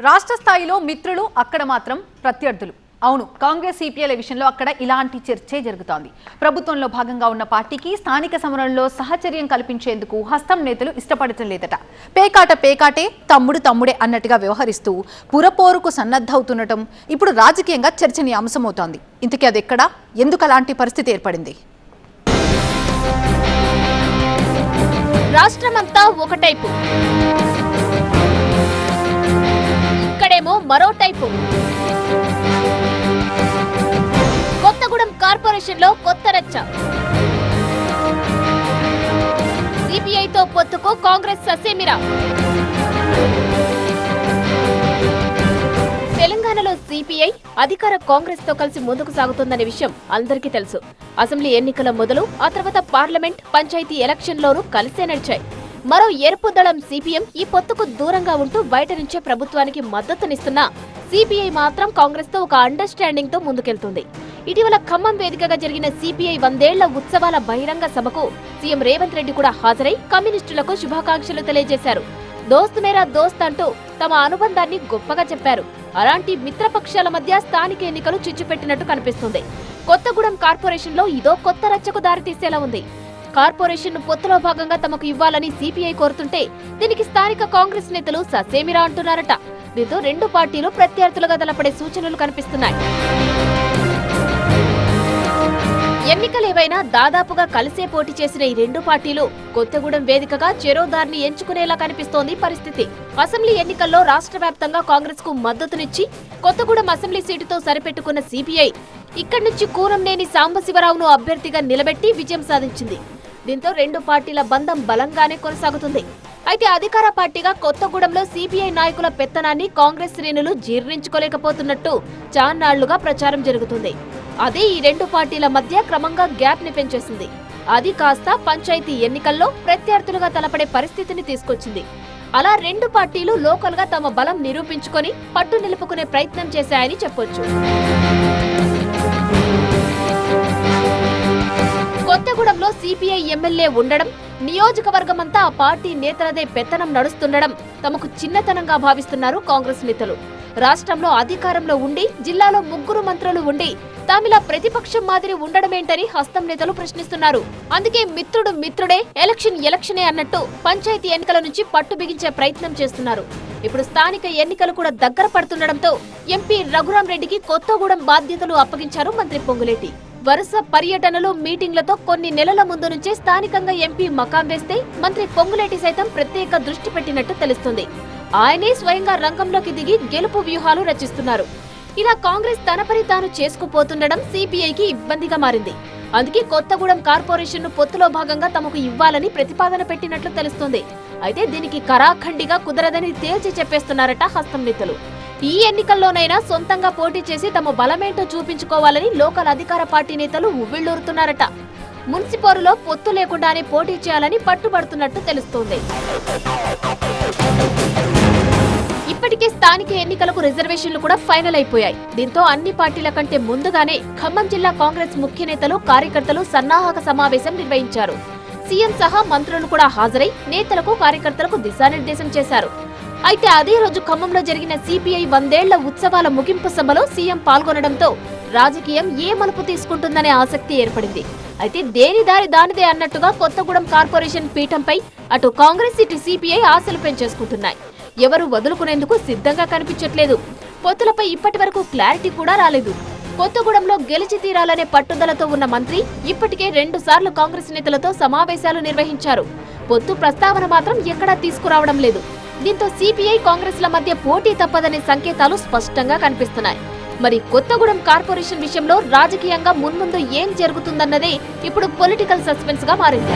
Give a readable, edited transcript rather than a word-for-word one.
రాష్ట్ర స్థాయిలో మిత్రులు అక్కడ మాత్రం ప్రత్యర్థులు. అవును, కాంగ్రెస్ సిపిఐల విషయంలో అక్కడ ఇలాంటి చర్చే జరుగుతోంది. ప్రభుత్వంలో భాగంగా ఉన్న పార్టీకి స్థానిక సమరంలో సహచర్యం కల్పించేందుకు హస్తం నేతలు ఇష్టపడటం లేదట. పేకాటే తమ్ముడు తమ్ముడే అన్నట్టుగా వ్యవహరిస్తూ పురపోరుకు సన్నద్ధవుతుండటం ఇప్పుడు రాజకీయంగా చర్చనీయాంశమవుతోంది. ఇంతకీ అది ఎక్కడా, ఎందుకు అలాంటి పరిస్థితి ఏర్పడింది? రాష్ట్రమంతా ఒకటైపు, ఇక్కడేమో మరో టైపు. కొత్తగూడెం కార్పొరేషన్ లో కొత్త రచ్చ. సిపిఐతో పొత్తుకు కాంగ్రెస్ ససేమిరా. తెలంగాణలో సిపిఐ అధికార కాంగ్రెస్ తో కలిసి ముందుకు సాగుతుందనే విషయం అందరికీ తెలుసు. అసెంబ్లీ ఎన్నికల మొదలు ఆ తర్వాత పార్లమెంట్, పంచాయతీ ఎలక్షన్లోనూ కలిసే నడిచాయి. మరో ఎరుపు దళం సిపిఎం ఈ పొత్తుకు దూరంగా ఉంటూ బయట నుంచే ప్రభుత్వానికి మద్దతునిస్తున్నా సిపిఐ మాత్రం కాంగ్రెస్ తో ఒక అండర్స్టాండింగ్ తో ముందుకెళ్తుంది. ఇటీవల ఖమ్మం వేదికగా జరిగిన సిపిఐ 100ఏళ్ల ఉత్సవాల బహిరంగ సభకు సీఎం రేవంత్ రెడ్డి కూడా హాజరై కమ్యూనిస్టులకు శుభాకాంక్షలు తెలియజేశారు. దోస్త్ మేరా దోస్త్ అంటూ తమ అనుబంధాన్ని గొప్పగా చెప్పారు. అలాంటి మిత్రపక్షాల మధ్య స్థానిక ఎన్నికలు చిచ్చుపెట్టినట్టు కనిపిస్తుంది. కొత్తగూడెం కార్పొరేషన్ లో ఇదో కొత్త రచ్చకు దారితీసేలా ఉంది. కార్పొరేషన్ పొత్తులో భాగంగా తమకు ఇవ్వాలని సిపిఐ కోరుతుంటే దీనికి స్థానిక కాంగ్రెస్ నేతలు ససేమిరా అంటున్నారట. దీంతో రెండు పార్టీలు ప్రత్యర్థులుగా తలపడే సూచనలు కనిపిస్తున్నాయి. ఎన్నికలేవైనా దాదాపుగా కలిసే పోటీ చేసిన ఈ రెండు పార్టీలు కొత్తగూడెం వేదికగా చెరోదారిని ఎంచుకునేలా కనిపిస్తోంది పరిస్థితి. అసెంబ్లీ ఎన్నికల్లో రాష్ట్ర వ్యాప్తంగా కాంగ్రెస్ కు మద్దతునిచ్చి కొత్తగూడెం అసెంబ్లీ సీటుతో సరిపెట్టుకున్న సిపిఐ ఇక్కడి నుంచి కూనంనేని సాంబశివరావును అభ్యర్థిగా నిలబెట్టి విజయం సాధించింది. దీంతో రెండు పార్టీల బంధం బలంగానే కొనసాగుతుంది. అయితే అధికార పార్టీగా కొత్తగూడెంలో సిపిఐ నాయకుల పెత్తనాన్ని కాంగ్రెస్ శ్రేణులు జీర్ణించుకోలేకపోతున్నట్టు చాన్నాళ్లుగా ప్రచారం జరుగుతుంది. అదే ఈ రెండు పార్టీల మధ్య క్రమంగా గ్యాప్ ని పెంచేసింది. అది కాస్త పంచాయతీ ఎన్నికల్లో ప్రత్యర్థులుగా తలపడే పరిస్థితిని తీసుకొచ్చింది. అలా రెండు పార్టీలు లోకల్ గా తమ బలం నిరూపించుకొని పట్టు నిలుపుకునే ప్రయత్నం చేశాయని చెప్పొచ్చు. కొత్తగూడెంలో సిపిఐ ఎమ్మెల్యే ఉండడం, నియోజకవర్గమంతా ఆ పార్టీ నేతలదే పెత్తనం నడుస్తుండడం తమకు చిన్నతనంగా భావిస్తున్నారు కాంగ్రెస్ నేతలు. రాష్ట్రంలో అధికారంలో ఉండి జిల్లాలో 3 మంత్రులు ఉండి తామిలా ప్రతిపక్షం మాదిరి ఉండడమేంటని హస్తం నేతలు ప్రశ్నిస్తున్నారు. అందుకే మిత్రుడు మిత్రుడే, ఎలక్షనే అన్నట్టు పంచాయతీ ఎన్నికల నుంచి పట్టు బిగించే ప్రయత్నం చేస్తున్నారు. ఇప్పుడు స్థానిక ఎన్నికలు కూడా దగ్గర పడుతుండటంతో ఎంపీ రఘురాం రెడ్డికి కొత్తగూడెం బాధ్యతలు అప్పగించారు మంత్రి పొంగులేటి. వరుస పర్యటనలు, మీటింగ్లతో కొన్ని నెలల ముందు నుంచే స్థానికంగా ఎంపీ మకాం వేస్తే మంత్రి పొంగులేటి సైతం ప్రత్యేక దృష్టి పెట్టినట్టు తెలుస్తుంది. ఆయనే స్వయంగా రంగంలోకి దిగి గెలుపు వ్యూహాలు రచిస్తున్నారు. ఇలా కాంగ్రెస్ తన పని తాను చేసుకుపోతుండడం సిపిఐకి ఇబ్బందిగా మారింది. అందుకే కొత్తగూడెం కార్పొరేషన్ ను పొత్తులో భాగంగా తమకు ఇవ్వాలని ప్రతిపాదన పెట్టినట్లు తెలుస్తుంది. అయితే దీనికి కరాఖండిగా కుదరదని తేల్చి చెప్పేస్తున్నారట హస్తం నేతలు. ఈ ఎన్నికల్లోనైనా సొంతంగా పోటీ చేసి తమ బలమేంటో చూపించుకోవాలని లోకల్ అధికార పార్టీ నేతలు ఉవ్విళ్లూరుతున్నారట. మున్సిపరులో పొత్తు లేకుండానే పోటీ చేయాలని పట్టుబడుతున్నట్టు తెలుస్తోంది. ఇప్పటికే స్థానిక ఎన్నికలకు రిజర్వేషన్లు కూడా ఫైనల్ అయిపోయాయి. దీంతో అన్ని పార్టీల కంటే ముందుగానే ఖమ్మం జిల్లా కాంగ్రెస్ ముఖ్య నేతలు, కార్యకర్తలు సన్నాహక సమావేశం నిర్వహించారు. సీఎం సహా మంత్రులు కూడా హాజరై నేతలకు, కార్యకర్తలకు దిశానిర్దేశం చేశారు. అయితే అదే రోజు ఖమ్మంలో జరిగిన సిపిఐ 100ఏళ్ల ఉత్సవాల ముగింపు సభలో సీఎం పాల్గొనడంతో రాజకీయం ఏ మలుపు తీసుకుంటుందనే ఆసక్తి ఏర్పడింది. అయితే దేని దారి దానిదే అన్నట్టుగా కొత్తగూడెం కార్పొరేషన్ పీఠంపై అటు కాంగ్రెస్, ఇటు సిపిఐ ఆశలు పెంచేసుకుంటున్నాయి. ఎవరు వదులుకునేందుకు సిద్ధంగా కనిపించట్లేదు. పొత్తులపై ఇప్పటి వరకు క్లారిటీ కూడా రాలేదు. కొత్తగూడెంలో గెలిచి తీరాలనే పట్టుదలతో ఉన్న మంత్రి ఇప్పటికే 2 సార్లు కాంగ్రెస్ నేతలతో సమావేశాలు నిర్వహించారు. పొత్తు ప్రస్తావన మాత్రం ఎక్కడా తీసుకురావడం లేదు. దీంతో సిపిఐ, కాంగ్రెస్ ల మధ్య పోటీ తప్పదనే సంకేతాలు స్పష్టంగా కనిపిస్తున్నాయి. మరి కొత్తగూడెం కార్పొరేషన్ విషయంలో రాజకీయంగా మున్ముందు ఏం జరుగుతుందన్నదే ఇప్పుడు పొలిటికల్ సస్పెన్స్ గా మారింది.